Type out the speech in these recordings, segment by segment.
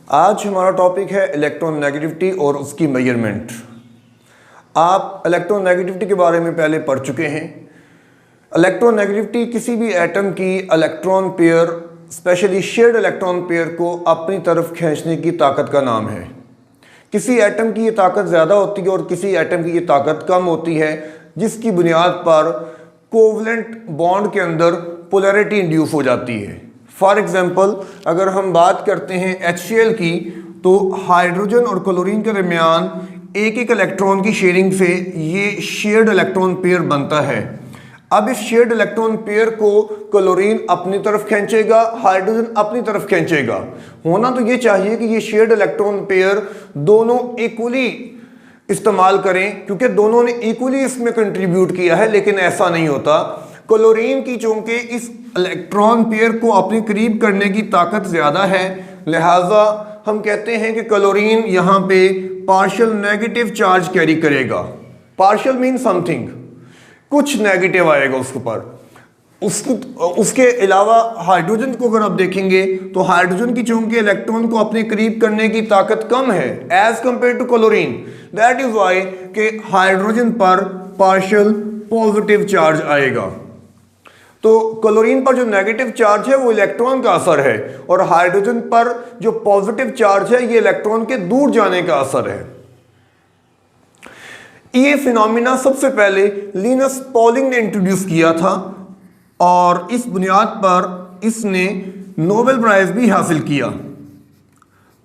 आज हमारा टॉपिक है इलेक्ट्रोनेगेटिविटी और उसकी मेजरमेंट। आप इलेक्ट्रोनेगेटिविटी के बारे में पहले पढ़ चुके हैं। इलेक्ट्रोनेगेटिविटी किसी भी एटम की electron pair, specially shared electron pair को अपनी तरफ खींचने की ताकत का नाम है। किसी एटम की ये ताकत ज़्यादा होती है और किसी एटम की ये ताकत कम होती है, जिसकी बुनियाद पर कोवलेंट बॉन्ड के अंदर पोलैरिटी इंड्यूस हो जाती है। फॉर एग्जाम्पल, अगर हम बात करते हैं HCl की, तो हाइड्रोजन और क्लोरीन के दरमियान एक एक इलेक्ट्रॉन की शेयरिंग से ये शेयर्ड इलेक्ट्रॉन पेयर बनता है। अब इस शेयर्ड इलेक्ट्रॉन पेयर को क्लोरीन अपनी तरफ खींचेगा, हाइड्रोजन अपनी तरफ खींचेगा। होना तो ये चाहिए कि ये शेयर्ड इलेक्ट्रॉन पेयर दोनों इक्वली इस्तेमाल करें, क्योंकि दोनों ने इक्वली इसमें कंट्रीब्यूट किया है, लेकिन ऐसा नहीं होता। क्लोरीन की चूंकि इस इलेक्ट्रॉन पेयर को अपने करीब करने की ताकत ज़्यादा है, लिहाजा हम कहते हैं कि क्लोरीन यहाँ पे पार्शियल नेगेटिव चार्ज कैरी करेगा। पार्शियल मीन समथिंग, कुछ नेगेटिव आएगा उसके ऊपर। उसके अलावा हाइड्रोजन को अगर आप देखेंगे तो हाइड्रोजन की चूंकि इलेक्ट्रॉन को अपने करीब करने की ताकत कम है as compare to chlorine, that is why कि हाइड्रोजन पर पार्शियल पॉजिटिव चार्ज आएगा। तो क्लोरीन पर जो नेगेटिव चार्ज है वो इलेक्ट्रॉन का असर है, और हाइड्रोजन पर जो पॉजिटिव चार्ज है ये इलेक्ट्रॉन के दूर जाने का असर है। ये फिनोमिना सबसे पहले लिनस पॉलिंग ने इंट्रोड्यूस किया था, और इस बुनियाद पर इसने नोबेल प्राइज भी हासिल किया।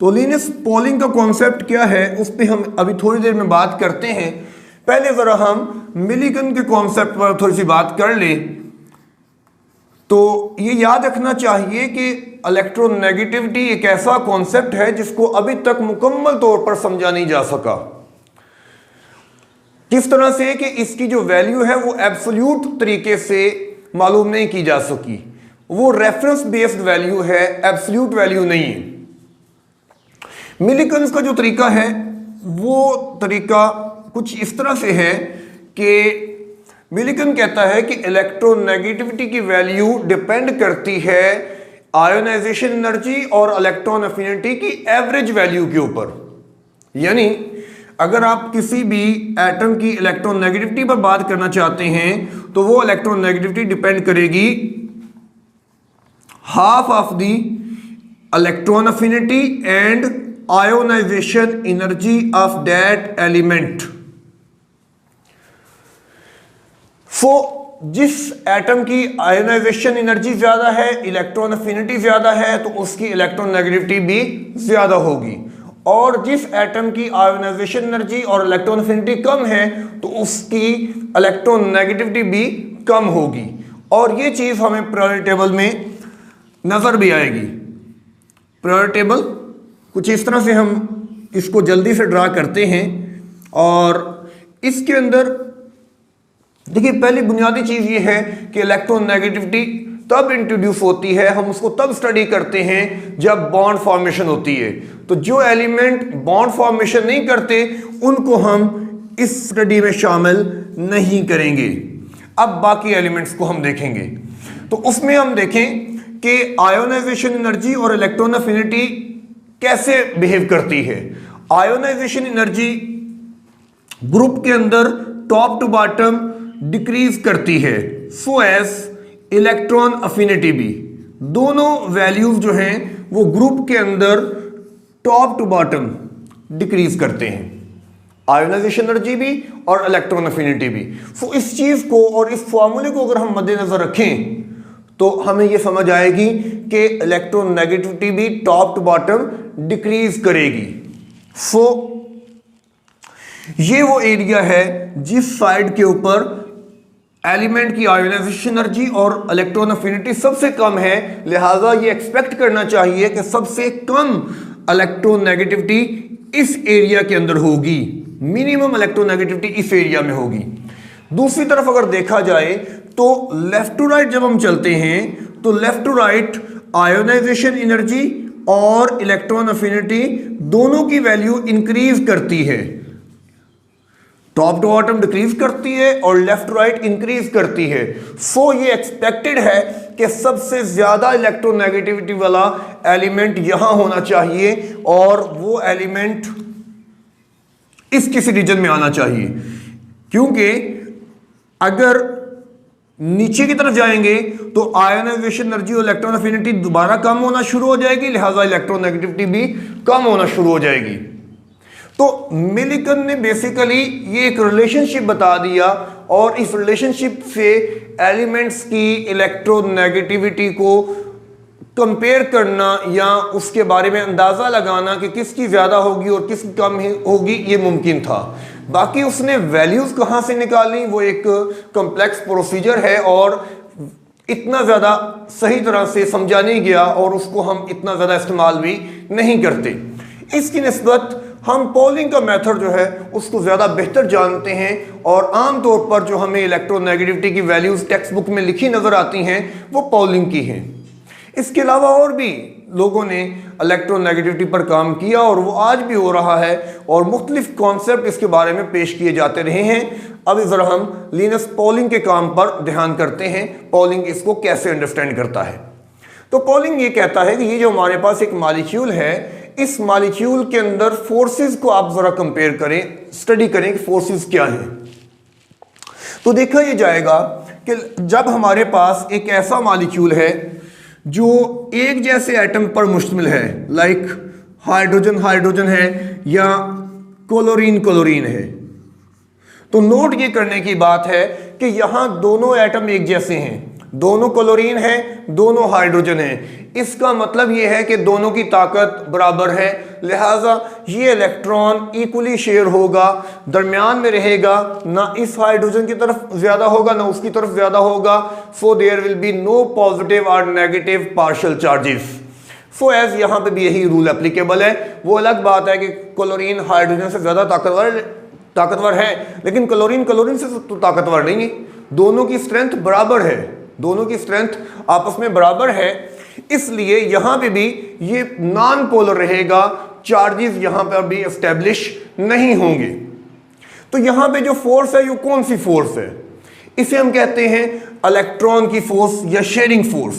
तो लिनस पॉलिंग का कॉन्सेप्ट क्या है उस पर हम अभी थोड़ी देर में बात करते हैं। पहले जरा हम मिलीगन के कॉन्सेप्ट पर थोड़ी सी बात कर ले। तो ये याद रखना चाहिए कि इलेक्ट्रोनेगेटिविटी एक ऐसा कॉन्सेप्ट है जिसको अभी तक मुकम्मल तौर पर समझा नहीं जा सका। किस तरह से कि इसकी जो वैल्यू है वो एब्सोल्यूट तरीके से मालूम नहीं की जा सकी। वो रेफरेंस बेस्ड वैल्यू है, एब्सोल्यूट वैल्यू नहीं है। मिलीगन्स का जो तरीका है वो तरीका कुछ इस तरह से है कि मिलीगन कहता है कि इलेक्ट्रोनेगेटिविटी की वैल्यू डिपेंड करती है आयोनाइजेशन एनर्जी और इलेक्ट्रॉन अफिनिटी की एवरेज वैल्यू के ऊपर। यानी अगर आप किसी भी एटम की इलेक्ट्रोनेगेटिविटी पर बात करना चाहते हैं तो वो इलेक्ट्रोनेगेटिविटी डिपेंड करेगी half of the electron affinity and ionization energy of that element. जिस एटम की आयोनाइजेशन एनर्जी ज्यादा है, इलेक्ट्रॉन अफिनिटी ज्यादा है, तो उसकी इलेक्ट्रोनेगेटिविटी भी ज्यादा होगी। और जिस एटम की आयोनाइजेशन एनर्जी और इलेक्ट्रॉन अफिनिटी कम है तो उसकी इलेक्ट्रोनेगेटिविटी भी कम होगी। और ये चीज हमें पीरियोडिक टेबल में नजर भी आएगी। पीरियोडिक टेबल कुछ इस तरह से हम इसको जल्दी से ड्रा करते हैं, और इसके अंदर देखिए पहली बुनियादी चीज ये है कि इलेक्ट्रोनेगेटिविटी तब इंट्रोड्यूस होती है, हम उसको तब स्टडी करते हैं जब बॉन्ड फॉर्मेशन होती है। तो जो एलिमेंट बॉन्ड फॉर्मेशन नहीं करते उनको हम इस स्टडी में शामिल नहीं करेंगे। अब बाकी एलिमेंट्स को हम देखेंगे, तो उसमें हम देखें कि आयोनाइजेशन एनर्जी और इलेक्ट्रॉन अफिनिटी कैसे बिहेव करती है। आयोनाइजेशन एनर्जी ग्रुप के अंदर टॉप टू बॉटम डिक्रीज करती है, सो एज इलेक्ट्रॉन अफिनिटी भी। दोनों वैल्यूज जो हैं वो ग्रुप के अंदर टॉप टू बॉटम डिक्रीज करते हैं, आयोनाइजेशन एनर्जी भी और इलेक्ट्रॉन अफिनिटी भी। सो इस चीज को और इस फॉर्मूले को अगर हम मद्देनजर रखें तो हमें यह समझ आएगी कि इलेक्ट्रोनेगेटिविटी भी टॉप टू बॉटम डिक्रीज करेगी। सो ये वो एरिया है जिस साइड के ऊपर एलिमेंट की आयोनाइजेशन एनर्जी और इलेक्ट्रॉन अफिनिटी सबसे कम है, लिहाजा ये एक्सपेक्ट करना चाहिए कि सबसे कम इलेक्ट्रोनेगेटिविटी इस एरिया के अंदर होगी, मिनिमम इलेक्ट्रोनेगेटिविटी इस एरिया में होगी। दूसरी तरफ अगर देखा जाए तो लेफ्ट टू राइट जब हम चलते हैं तो left to right ionization energy और इलेक्ट्रॉन अफिनिटी दोनों की वैल्यू इंक्रीज करती है। टॉप टू बॉटम डिक्रीज करती है और लेफ्ट राइट इंक्रीज करती है। सो ये एक्सपेक्टेड है कि सबसे ज्यादा इलेक्ट्रोनेगेटिविटी वाला एलिमेंट यहां होना चाहिए और वो एलिमेंट इस किसी रीजन में आना चाहिए, क्योंकि अगर नीचे की तरफ जाएंगे तो आयोनाइजेशन एनर्जी और इलेक्ट्रॉन अफिनिटी दोबारा कम होना शुरू हो जाएगी, लिहाजा इलेक्ट्रोनेगेटिविटी भी कम होना शुरू हो जाएगी। तो मिलिकन ने बेसिकली ये एक रिलेशनशिप बता दिया और इस रिलेशनशिप से एलिमेंट्स की इलेक्ट्रोनेगेटिविटी को कंपेयर करना या उसके बारे में अंदाजा लगाना कि किसकी ज्यादा होगी और किसकी कम होगी ये मुमकिन था। बाकी उसने वैल्यूज कहां से निकाली वो एक कॉम्प्लेक्स प्रोसीजर है और इतना ज्यादा सही तरह से समझा नहीं गया और उसको हम इतना ज्यादा इस्तेमाल भी नहीं करते। इसकी निस्बत हम पॉलिंग का मेथड जो है उसको ज़्यादा बेहतर जानते हैं और आमतौर पर जो हमें इलेक्ट्रोनेगेटिविटी की वैल्यूज़ टेक्स्ट बुक में लिखी नज़र आती हैं वो पॉलिंग की हैं। इसके अलावा और भी लोगों ने इलेक्ट्रोनेगेटिविटी पर काम किया और वो आज भी हो रहा है और मुख्तलिफ कॉन्सेप्ट इसके बारे में पेश किए जाते रहे हैं। अब ज़रा हम लिनस पॉलिंग के काम पर ध्यान करते हैं, पॉलिंग इसको कैसे अंडरस्टैंड करता है। तो पॉलिंग ये कहता है कि ये जो हमारे पास एक मॉलिक्यूल है, इस मॉलिक्यूल के अंदर फोर्सेस को आप जरा कंपेयर करें, स्टडी करें कि फोर्सेस क्या हैं। तो देखा ये जाएगा कि जब हमारे पास एक ऐसा मॉलिक्यूल है जो एक जैसे एटम पर मुश्तमिल है, लाइक हाइड्रोजन हाइड्रोजन है या क्लोरीन क्लोरीन है, तो नोट ये करने की बात है कि यहां दोनों एटम एक जैसे हैं, दोनों क्लोरीन है, दोनों हाइड्रोजन है। इसका मतलब यह है कि दोनों की ताकत बराबर है, लिहाजा ये इलेक्ट्रॉन इक्वली शेयर होगा, दरमियान में रहेगा, ना इस हाइड्रोजन की तरफ ज्यादा होगा ना उसकी तरफ ज्यादा होगा। So there will be no positive और negative partial charges. So as यहां पे भी यही रूल एप्लीकेबल है। वो अलग बात है कि क्लोरीन हाइड्रोजन से ज्यादा ताकतवर है, लेकिन क्लोरीन क्लोरीन से तो ताकतवर नहीं है। दोनों की स्ट्रेंथ बराबर है, दोनों की स्ट्रेंथ आपस में बराबर है, इसलिए यहां पे भी ये नॉन पोलर रहेगा, चार्जेस यहां पर भी एस्टेब्लिश नहीं होंगे। तो यहां पे जो फोर्स है ये कौन सी फोर्स है? इसे हम कहते हैं इलेक्ट्रॉन की फोर्स या शेयरिंग फोर्स।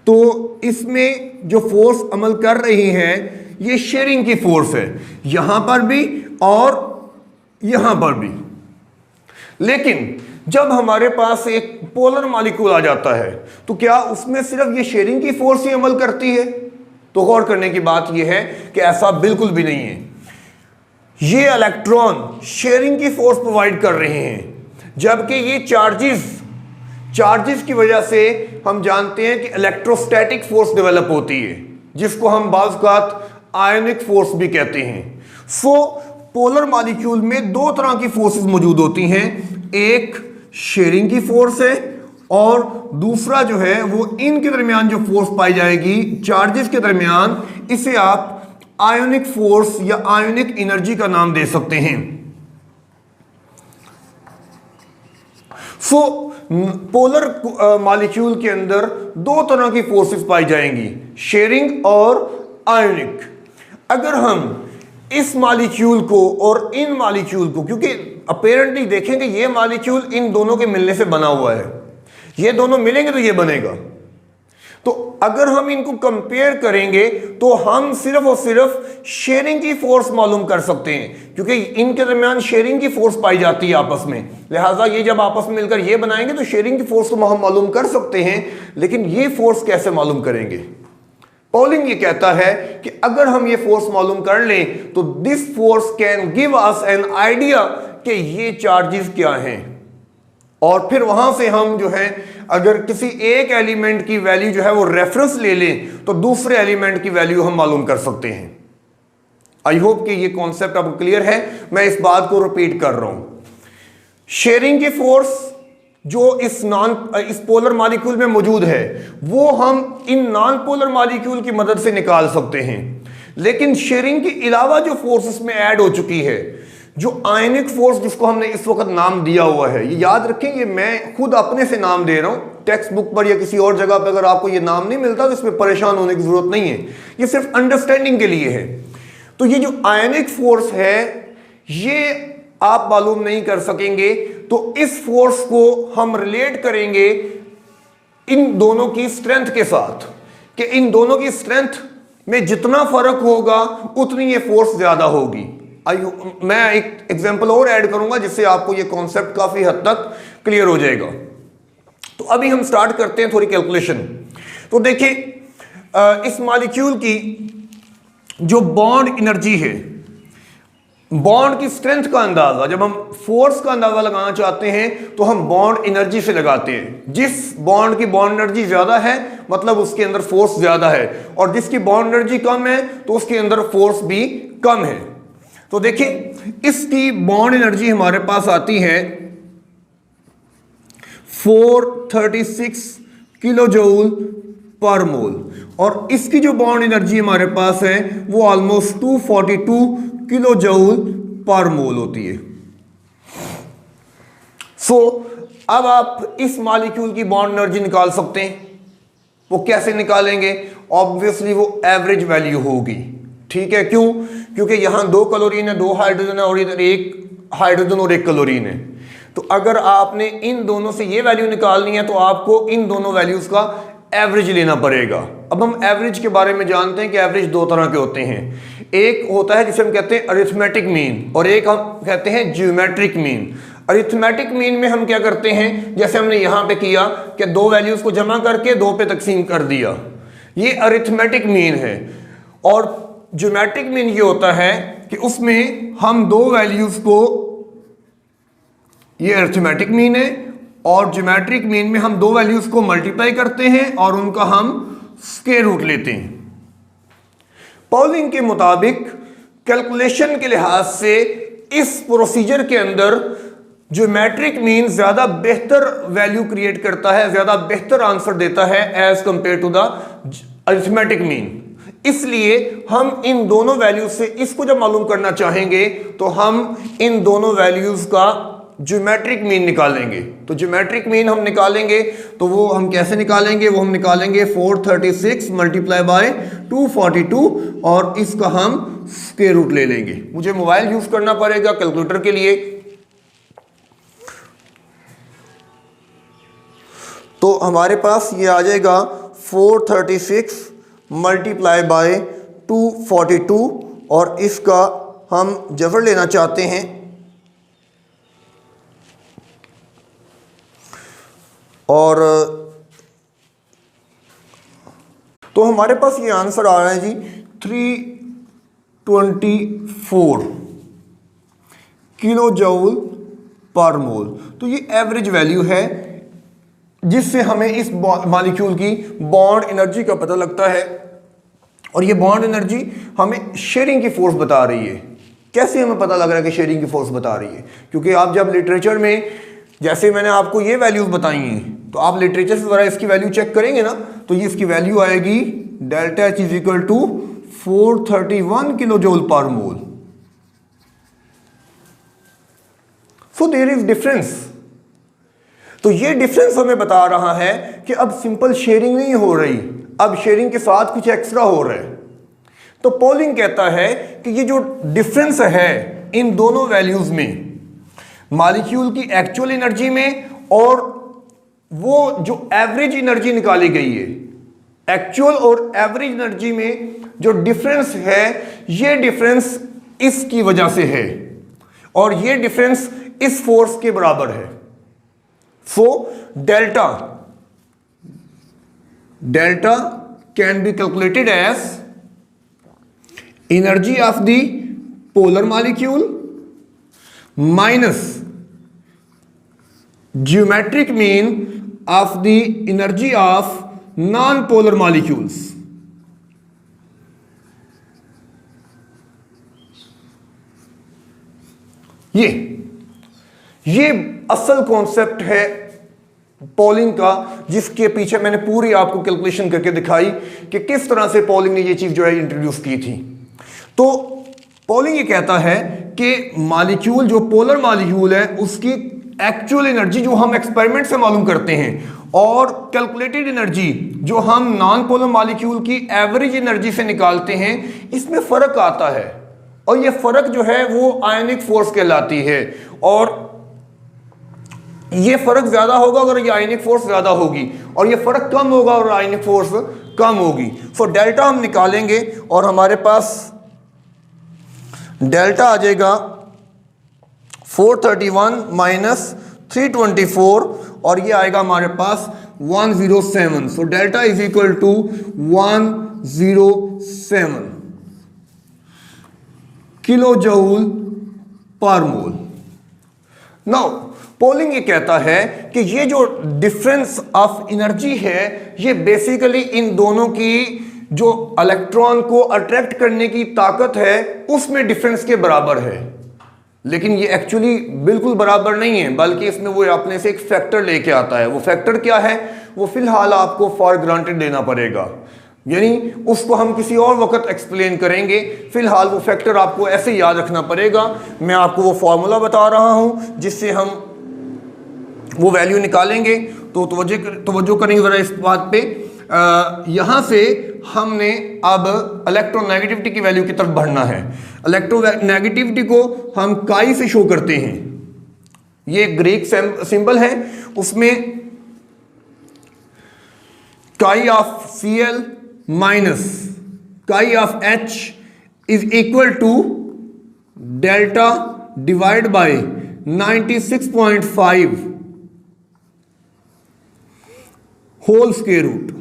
तो इसमें जो फोर्स अमल कर रही है ये शेयरिंग की फोर्स है, यहां पर भी और यहां पर भी। लेकिन जब हमारे पास एक पोलर मॉलिक्यूल आ जाता है तो क्या उसमें सिर्फ ये शेयरिंग की फोर्स ही अमल करती है? तो गौर करने की बात यह है कि ऐसा बिल्कुल भी नहीं है। ये इलेक्ट्रॉन शेयरिंग की फोर्स प्रोवाइड कर रहे हैं, जबकि ये चार्जेस की वजह से हम जानते हैं कि इलेक्ट्रोस्टैटिक फोर्स डेवलप होती है, जिसको हम बाज़ आयनिक फोर्स भी कहते हैं। सो पोलर मॉलिक्यूल में दो तरह की फोर्सेस मौजूद होती हैं, एक शेयरिंग की फोर्स है और दूसरा जो है वो इनके दरमियान जो फोर्स पाई जाएगी चार्जेस के दरमियान, इसे आप आयोनिक फोर्स या आयोनिक एनर्जी का नाम दे सकते हैं। सो पोलर मॉलिक्यूल के अंदर दो तरह की फोर्सेस पाई जाएंगी, शेयरिंग और आयोनिक। अगर हम इस मॉलिक्यूल को और इन मॉलिक्यूल को, क्योंकि अपेरेंटली देखेंगे ये मॉलिक्यूल इन दोनों के मिलने से बना हुआ है, ये दोनों मिलेंगे तो ये बनेगा। तो अगर हम इनको कंपेयर करेंगे तो हम सिर्फ और सिर्फ शेयरिंग की फोर्स मालूम कर सकते हैं, क्योंकि इनके दरमियान शेयरिंग की फोर्स पाई जाती है आपस में। लिहाजा ये जब आपस में मिलकर ये बनाएंगे तो शेयरिंग की फोर्स को हम मालूम कर सकते हैं, लेकिन ये फोर्स कैसे मालूम करेंगे? पॉलिंग ये कहता है कि अगर हम ये फोर्स मालूम कर लें तो this force can give us an idea कि ये चार्जेस क्या हैं, और फिर वहां से हम जो है अगर किसी एक एलिमेंट की वैल्यू जो है वो रेफरेंस ले लें तो दूसरे एलिमेंट की वैल्यू हम मालूम कर सकते हैं। आई होप कि ये कॉन्सेप्ट आपको क्लियर है। मैं इस बात को रिपीट कर रहा हूं, शेयरिंग की फोर्स जो इस पोलर मॉलिक्यूल में मौजूद है वो हम इन नॉन पोलर मॉलिक्यूल की मदद से निकाल सकते हैं, लेकिन शेयरिंग के अलावा जो फोर्स इसमें ऐड हो चुकी है, जो आयनिक फोर्स जिसको हमने इस वक्त नाम दिया हुआ है, ये याद रखें ये मैं खुद अपने से नाम दे रहा हूं, टेक्स्ट बुक पर या किसी और जगह पर अगर आपको ये नाम नहीं मिलता तो इसमें परेशान होने की जरूरत नहीं है, ये सिर्फ अंडरस्टैंडिंग के लिए है। तो ये जो आयनिक फोर्स है ये आप मालूम नहीं कर सकेंगे, तो इस फोर्स को हम रिलेट करेंगे इन दोनों की स्ट्रेंथ के साथ कि इन दोनों की स्ट्रेंथ में जितना फर्क होगा उतनी ये फोर्स ज्यादा होगी। मैं एक एग्जांपल और ऐड करूंगा जिससे आपको ये कॉन्सेप्ट काफी हद तक क्लियर हो जाएगा। तो अभी हम स्टार्ट करते हैं थोड़ी कैलकुलेशन। तो देखिए इस मॉलिक्यूल की जो बॉन्ड एनर्जी है, बॉन्ड की स्ट्रेंथ का अंदाजा, जब हम फोर्स का अंदाजा लगाना चाहते हैं तो हम बॉन्ड एनर्जी से लगाते हैं। जिस बॉन्ड की बॉन्ड एनर्जी ज्यादा है मतलब उसके अंदर फोर्स ज्यादा है, और जिसकी बॉन्ड एनर्जी कम है तो उसके अंदर फोर्स भी कम है। तो देखिए इसकी बॉन्ड एनर्जी हमारे पास आती है 436 किलो जूल पर मोल, और इसकी जो बॉन्ड एनर्जी हमारे पास है वो ऑलमोस्ट 242 किलो जूल पर मोल होती है। अब आप इस मॉलिक्यूल की बॉन्ड एनर्जी निकाल सकते हैं। वो कैसे निकालेंगे? ऑब्वियसली वो एवरेज वैल्यू होगी, ठीक है। क्यों? क्योंकि यहां 2 क्लोरीन है, 2 हाइड्रोजन है और इधर 1 हाइड्रोजन और 1 क्लोरीन है। तो अगर आपने इन दोनों से ये वैल्यू निकालनी है तो आपको इन दोनों वैल्यूज का एवरेज लेना पड़ेगा। अब हम एवरेज के बारे में जानते हैं कि एवरेज 2 तरह के होते हैं। एक होता है जिसे हम कहते हैं अरिथमेटिक मीन, और एक हम कहते हैं ज्योमेट्रिक मीन। अरिथमेटिक मीन में हम क्या करते हैं, जैसे हमने यहां पे किया कि 2 वैल्यूज को जमा करके 2 पे तकसीम कर दिया, ये अरिथमेटिक मीन है। और ज्योमेट्रिक मीन ये होता है कि उसमें हम 2 वैल्यूज को, ये अरिथमेटिक मीन है, और ज्योमेट्रिक मीन में हम 2 वैल्यूज को मल्टीप्लाई करते हैं और उनका हम स्क्वायर रूट लेते हैं। पॉलिंग के मुताबिक कैलकुलेशन के लिहाज से इस प्रोसीजर के अंदर ज्योमेट्रिक मीन ज्यादा बेहतर वैल्यू क्रिएट करता है, ज्यादा बेहतर आंसर देता है as compare to the arithmetic mean. इसलिए हम इन दोनों वैल्यूज से इसको जब मालूम करना चाहेंगे तो हम इन दोनों वैल्यूज का ज्योमेट्रिक मीन निकालेंगे। तो ज्योमेट्रिक मीन हम निकालेंगे तो वो हम कैसे निकालेंगे? वो हम निकालेंगे 436 मल्टीप्लाई बाय 242 और इसका हम स्क्वायर रूट ले लेंगे। मुझे मोबाइल यूज करना पड़ेगा कैलकुलेटर के लिए, तो हमारे पास ये आ जाएगा 436 मल्टीप्लाई बाय 242 और इसका हम जबर लेना चाहते हैं और तो हमारे पास ये आंसर आ रहा है जी 324 किलो जूल पर मोल। तो ये एवरेज वैल्यू है जिससे हमें इस मॉलिक्यूल की बॉन्ड एनर्जी का पता लगता है, और ये बॉन्ड एनर्जी हमें शेयरिंग की फोर्स बता रही है। कैसे हमें पता लग रहा है कि शेयरिंग की फोर्स बता रही है? क्योंकि आप जब लिटरेचर में, जैसे मैंने आपको ये वैल्यूज बताई हैं, तो आप लिटरेचर से जरा इसकी वैल्यू चेक करेंगे ना, तो ये इसकी वैल्यू आएगी delta H is equal to 431 kilo joule पर mole. So there is difference. तो ये डिफरेंस हमें बता रहा है कि अब सिंपल शेयरिंग नहीं हो रही, अब शेयरिंग के साथ कुछ एक्स्ट्रा हो रहा है। तो पॉलिंग कहता है कि ये जो डिफरेंस है इन दोनों वैल्यूज में, मॉलिक्यूल की एक्चुअल एनर्जी में और वो जो एवरेज एनर्जी निकाली गई है, एक्चुअल और एवरेज एनर्जी में जो डिफरेंस है, ये डिफरेंस इसकी वजह से है और ये डिफरेंस इस फोर्स के बराबर है। So delta can be calculated as energy of the polar molecule minus geometric mean of the energy of non polar molecules. ये असल कॉन्सेप्ट है पॉलिंग का, जिसके पीछे मैंने पूरी आपको कैलकुलेशन करके दिखाई कि किस तरह से पॉलिंग ने ये चीज जो है इंट्रोड्यूस की थी। तो पॉलिंग ये कहता है कि मॉलिक्यूल, जो पोलर मॉलिक्यूल है, उसकी एक्चुअल एनर्जी जो हम एक्सपेरिमेंट से मालूम करते हैं और कैलकुलेटेड एनर्जी जो हम नॉन पोलर मॉलिक्यूल की एवरेज एनर्जी से निकालते हैं, इसमें फर्क आता है और ये फर्क जो है वो आयनिक फोर्स कहलाती है। और ये फर्क ज्यादा होगा अगर ये आयनिक फोर्स ज्यादा होगी, और ये फर्क कम होगा और आयनिक फोर्स कम होगी। सो डेल्टा हम निकालेंगे और हमारे पास डेल्टा आ जाएगा 431 माइनस 324 और ये आएगा हमारे पास 107। So delta is equal to 107 kilo joule पर मोल। नाउ पोलिंग ये कहता है कि ये जो डिफरेंस ऑफ एनर्जी है ये बेसिकली इन दोनों की जो इलेक्ट्रॉन को अट्रैक्ट करने की ताकत है उसमें डिफरेंस के बराबर है, लेकिन ये एक्चुअली बिल्कुल बराबर नहीं है, बल्कि इसमें वो अपने से एक फैक्टर लेके आता है। वो फैक्टर क्या है वो फिलहाल आपको फॉर ग्रांटेड लेना पड़ेगा, यानी उसको हम किसी और वक्त एक्सप्लेन करेंगे। फिलहाल वो फैक्टर आपको ऐसे याद रखना पड़ेगा। मैं आपको वो फॉर्मूला बता रहा हूं जिससे हम वो वैल्यू निकालेंगे। तो तवज्जो करेंगे ज़रा इस बात पे। यहाँ से हमने अब इलेक्ट्रोनेगेटिविटी की वैल्यू की तरफ बढ़ना है। इलेक्ट्रोनेगेटिविटी को हम काई से शो करते हैं। ये ग्रीक सिंबल है, उसमें chi of Cl minus chi of H is equal to delta divide by 96.5 whole square root.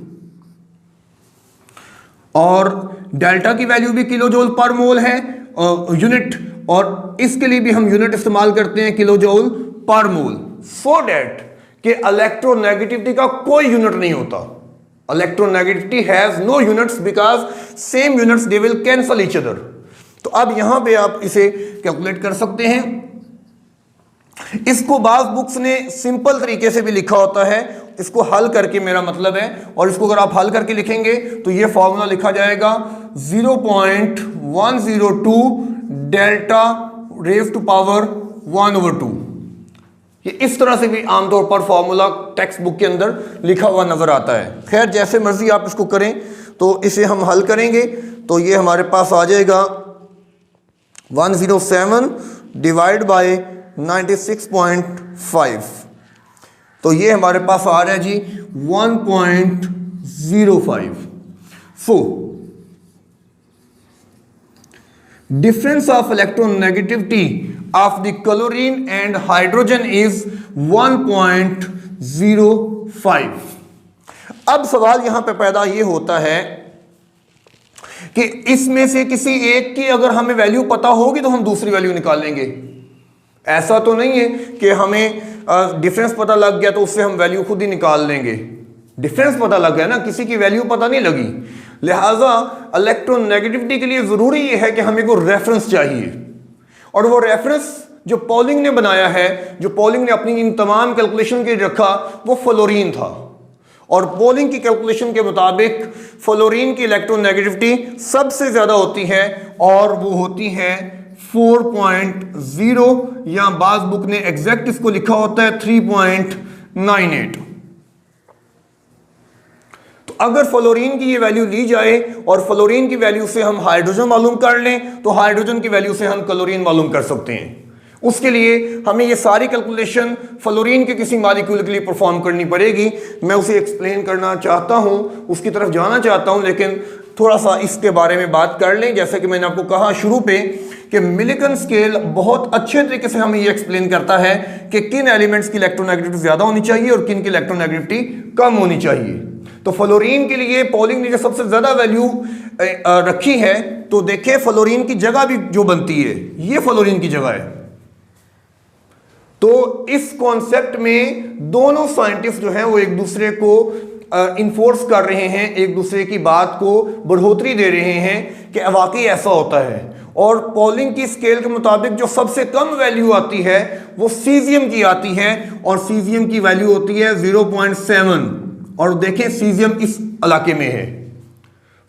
और डेल्टा की वैल्यू भी किलो जूल पर मोल है यूनिट, और इसके लिए भी हम यूनिट इस्तेमाल करते हैं किलो जूल पर मोल, सो डेट कि इलेक्ट्रोनेगेटिविटी का कोई यूनिट नहीं होता। Electronegativity has no units because same units they will cancel each other. तो अब यहां पे आप इसे कैलकुलेट कर सकते हैं। इसको बाज बुक्स ने सिंपल तरीके से भी लिखा होता है, इसको हल करके मेरा मतलब है, और इसको अगर आप हल करके लिखेंगे तो ये फॉर्मूला लिखा जाएगा 0.102 डेल्टा रेज टू पावर 1/2। ये इस तरह से भी आमतौर पर फॉर्मूला टेक्स्ट बुक के अंदर लिखा हुआ नजर आता है। खैर जैसे मर्जी आप इसको करें, तो इसे हम हल करेंगे तो ये हमारे पास आ जाएगा 107 डिवाइड बाय 96.5, तो ये हमारे पास आ रहा है जी 1.05। So difference of electronegativity of the chlorine and hydrogen is 1.05। अब सवाल यहां पे पैदा ये होता है कि इसमें से किसी एक की अगर हमें वैल्यू पता होगी तो हम दूसरी वैल्यू निकालेंगे। ऐसा तो नहीं है कि हमें डिफरेंस पता लग गया तो उससे हम वैल्यू खुद ही निकाल लेंगे। डिफरेंस पता लग गया ना, किसी की वैल्यू पता नहीं लगी। लिहाजा इलेक्ट्रोनेगेटिविटी के लिए जरूरी यह है कि हमें को रेफरेंस चाहिए, और वो रेफरेंस जो पॉलिंग ने बनाया है, जो पॉलिंग ने अपनी इन तमाम कैलकुलेशन के रखा, वो फ्लोरीन था। और पॉलिंग की कैलकुलेशन के मुताबिक फ्लोरीन की इलेक्ट्रोनेगेटिविटी सबसे ज्यादा होती है, और वो होती है 4.0, या बाज बुक ने एग्जैक्ट इसको लिखा होता है 3.98। तो अगर फ्लोरीन की ये वैल्यू ली जाए और फ्लोरीन की वैल्यू से हम हाइड्रोजन मालूम कर लें, तो हाइड्रोजन की वैल्यू से हम क्लोरीन मालूम कर सकते हैं। उसके लिए हमें ये सारी कैलकुलेशन फ्लोरीन के किसी मॉलिक्यूल के लिए परफॉर्म करनी पड़ेगी। मैं उसे एक्सप्लेन करना चाहता हूं, उसकी तरफ जाना चाहता हूं, लेकिन थोड़ा सा इसके बारे में बात कर लें। जैसे कि मैंने आपको कहा शुरू पे कि मिलिकन स्केल बहुत अच्छे तरीके से हमें ये एक्सप्लेन करता है कि किन एलिमेंट्स की इलेक्ट्रोनेगेटिविटी ज्यादा होनी चाहिए और किन की इलेक्ट्रोनेगेटिविटी कम होनी चाहिए। तो फ्लोरीन के लिए पॉलिंग ने जो सबसे ज्यादा वैल्यू रखी है, तो देखिए फ्लोरीन की जगह भी जो बनती है, ये फ्लोरीन की जगह है। तो इस कॉन्सेप्ट में दोनों साइंटिस्ट जो हैं वो एक दूसरे को इन्फोर्स कर रहे हैं, एक दूसरे की बात को बढ़ोतरी दे रहे हैं कि वाकई ऐसा होता है। और पॉलिंग की स्केल के मुताबिक जो सबसे कम वैल्यू आती है वो सीजियम की आती है, और सीजियम की वैल्यू होती है 0.7, और देखें सीजियम इस इलाके में है।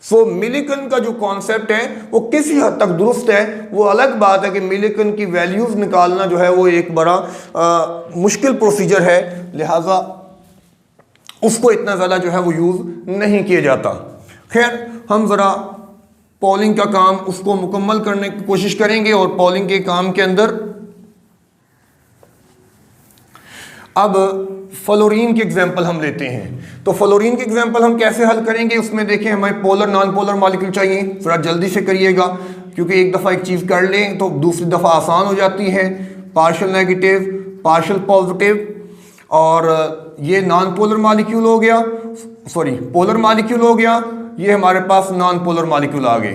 सो मिलिकन का जो कॉन्सेप्ट है वो किसी हद तक दुरुस्त है। वो अलग बात है कि मिलिकन की वैल्यूज निकालना जो है वो एक बड़ा मुश्किल प्रोसीजर है, लिहाजा उसको इतना ज़्यादा जो है वो यूज़ नहीं किया जाता। खैर हम ज़रा पॉलिंग का काम उसको मुकम्मल करने की कोशिश करेंगे, और पॉलिंग के काम के अंदर अब फ्लोरीन के एग्जांपल हम लेते हैं। तो फ्लोरीन के एग्जांपल हम कैसे हल करेंगे, उसमें देखें हमें पोलर नॉन पोलर मॉलिक्यूल चाहिए। थोड़ा जल्दी से करिएगा क्योंकि एक दफ़ा एक चीज़ कर लें तो दूसरी दफ़ा आसान हो जाती है। पार्शियल नेगेटिव, पार्शियल पॉजिटिव, और ये नॉन पोलर मॉलिक्यूल हो गया, सॉरी पोलर मॉलिक्यूल हो गया, ये हमारे पास नॉन पोलर मॉलिक्यूल आ गए।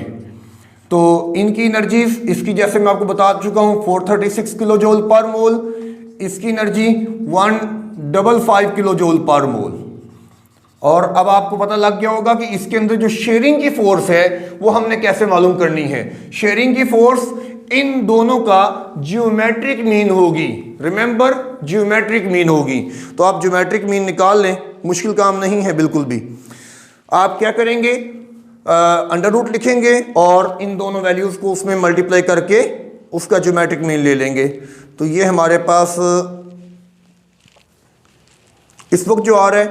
तो इनकी एनर्जीज, इसकी जैसे मैं आपको बता चुका हूँ 436 किलो जूल पर मोल, इसकी एनर्जी 155 किलो जूल पर मोल। और अब आपको पता लग गया होगा कि इसके अंदर जो शेयरिंग की फोर्स है वो हमने कैसे मालूम करनी है। शेयरिंग की फोर्स इन दोनों का ज्योमेट्रिक मीन होगी। रिमेंबर, ज्योमेट्रिक मीन होगी। तो आप ज्योमेट्रिक मीन निकाल लें, मुश्किल काम नहीं है बिल्कुल भी। आप क्या करेंगे, अंडर रूट लिखेंगे और इन दोनों वैल्यूज को उसमें मल्टीप्लाई करके उसका ज्योमेट्रिक मीन ले लेंगे। तो ये हमारे पास इस वक्त जो आ रहा है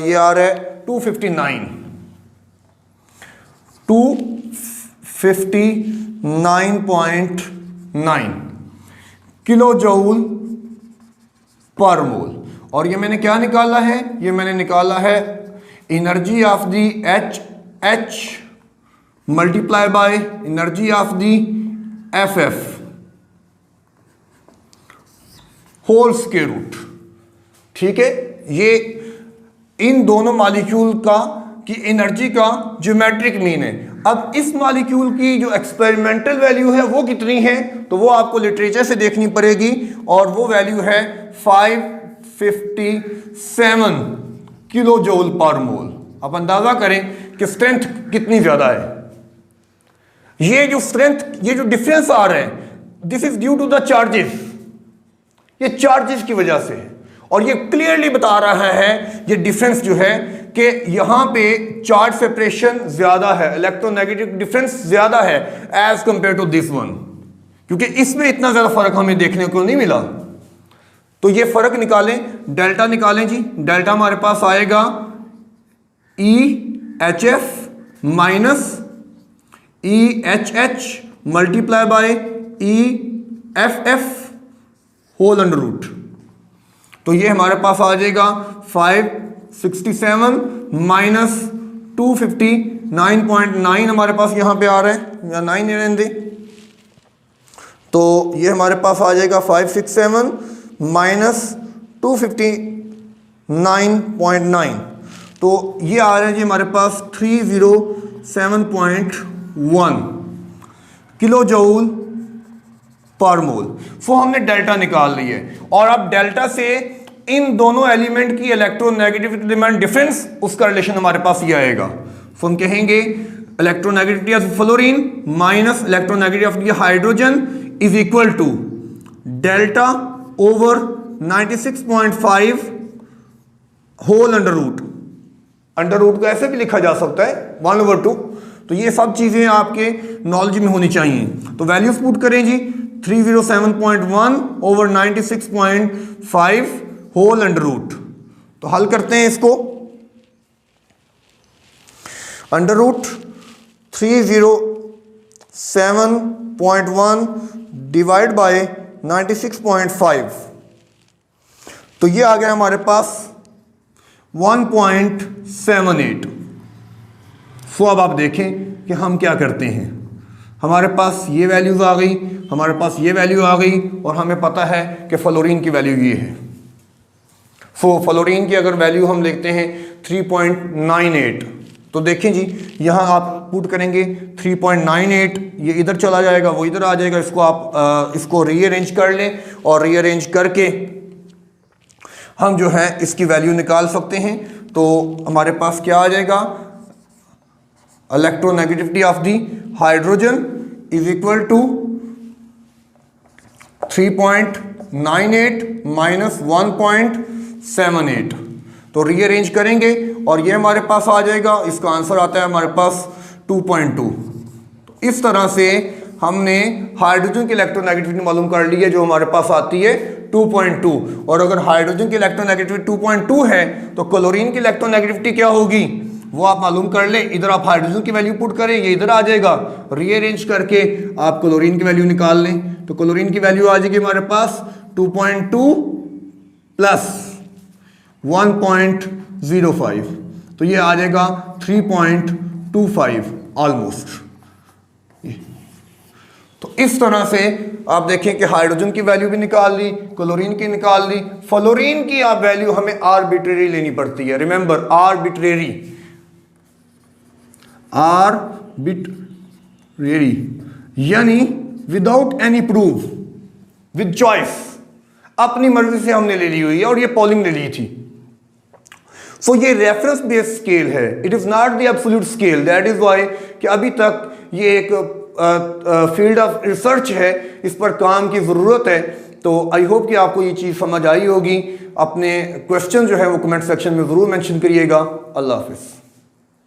ये आ रहा है 259.9 किलो जूल पर मोल। और ये मैंने क्या निकाला है, ये मैंने निकाला है energy of the H multiply by energy of the FF whole square root. ठीक है, ये इन दोनों मॉलिक्यूल का की एनर्जी का ज्योमेट्रिक मीन है। अब इस मॉलिक्यूल की जो एक्सपेरिमेंटल वैल्यू है वो कितनी है, तो वो आपको लिटरेचर से देखनी पड़ेगी और वो वैल्यू है 557 किलो जूल पर मोल। आप अंदाजा करें कि स्ट्रेंथ कितनी ज्यादा है। ये जो स्ट्रेंथ, ये जो डिफरेंस आ रहा है, this is due to the charges, ये चार्जेस की वजह से है। और ये क्लियरली बता रहा है ये डिफरेंस जो है कि यहां पे चार्ज सेपरेशन ज्यादा है, इलेक्ट्रोनेगेटिव डिफरेंस ज्यादा है as compare to this one, क्योंकि इसमें इतना ज्यादा फर्क हमें देखने को नहीं मिला। तो ये फर्क निकालें, डेल्टा निकालें जी। डेल्टा हमारे पास आएगा EHF minus EHH multiply by EFF whole under root. तो ये हमारे पास आ जाएगा 567 माइनस 259.9 हमारे पास यहां पे आ रहा है, या 9 रहने दे। तो ये हमारे पास आ जाएगा 567 माइनस 259.9। तो ये आ रहा है जी हमारे पास 307.1 किलो जूल पर मोल। सो हमने डेल्टा निकाल ली है और अब डेल्टा से इन दोनों एलिमेंट की इलेक्ट्रोनेगेटिविटी डिमांड डिफरेंस, उसका रिलेशन हमारे पास ये आएगा। सो हम कहेंगे electronegativity of fluorine minus electronegativity of hydrogen is equal to delta over 96.5 whole under root. Under root को ऐसे भी लिखा जा सकता है 1/2। तो ये सब चीजें आपके नॉलेज में होनी चाहिए। तो वैल्यूज पुट करें जी, 307.1 ओवर 96.5 होल अंडर रूट। तो हल करते हैं इसको। अंडर रूट 307.1 डिवाइड बाय 96.5, तो ये आ गया हमारे पास 1.78। सो अब आप देखें कि हम क्या करते हैं। हमारे पास ये वैल्यूज आ गई, हमारे पास ये वैल्यू आ गई, और हमें पता है कि फ्लोरीन की वैल्यू ये है। सो फ्लोरीन की अगर वैल्यू हम देखते हैं 3.98, तो देखें जी यहाँ आप पुट करेंगे 3.98, ये इधर चला जाएगा, वो इधर आ जाएगा। इसको आप इसको रीअरेंज कर लें और रीअरेंज करके हम जो है इसकी वैल्यू निकाल सकते हैं। तो हमारे पास क्या आ जाएगा, electronegativity of the hydrogen is equal to 3.98 minus 1.78। तो रीअरेंज करेंगे और ये हमारे पास आ जाएगा, इसका आंसर आता है हमारे पास 2.2। तो इस तरह से हमने हाइड्रोजन की इलेक्ट्रोनेगेटिविटी मालूम कर ली है, जो हमारे पास आती है 2.2। और अगर हाइड्रोजन की इलेक्ट्रोनेगेटिविटी 2.2 है तो क्लोरीन की इलेक्ट्रोनेगेटिविटी क्या होगी वो आप मालूम कर लें। इधर आप हाइड्रोजन की वैल्यू पुट करें, ये इधर आ जाएगा, रीअरेंज करके आप क्लोरीन की वैल्यू निकाल लें। तो क्लोरीन की वैल्यू आ जाएगी हमारे पास 2.2 प्लस 1.05, तो ये आ जाएगा 3.25 ऑलमोस्ट। तो इस तरह से आप देखें कि हाइड्रोजन की वैल्यू भी निकाल ली, क्लोरीन की निकाल ली, फ्लोरीन की आप वैल्यू हमें आर्बिट्रेरी लेनी पड़ती है। रिमेंबर आर्बिट्रेरी, आर्बिट्रेरी यानी without any proof, with choice, अपनी मर्जी से हमने ले ली हुई है और ये पॉलिंग ले ली थी। सो ये रेफरेंस बेस्ड स्केल है, it is not the absolute scale. That is why कि अभी तक ये एक फील्ड ऑफ रिसर्च है, इस पर काम की ज़रूरत है। तो आई होप कि आपको ये चीज़ समझ आई होगी। अपने क्वेश्चन जो है वो कमेंट सेक्शन में ज़रूर मेंशन करिएगा। अल्लाह हाफिज़।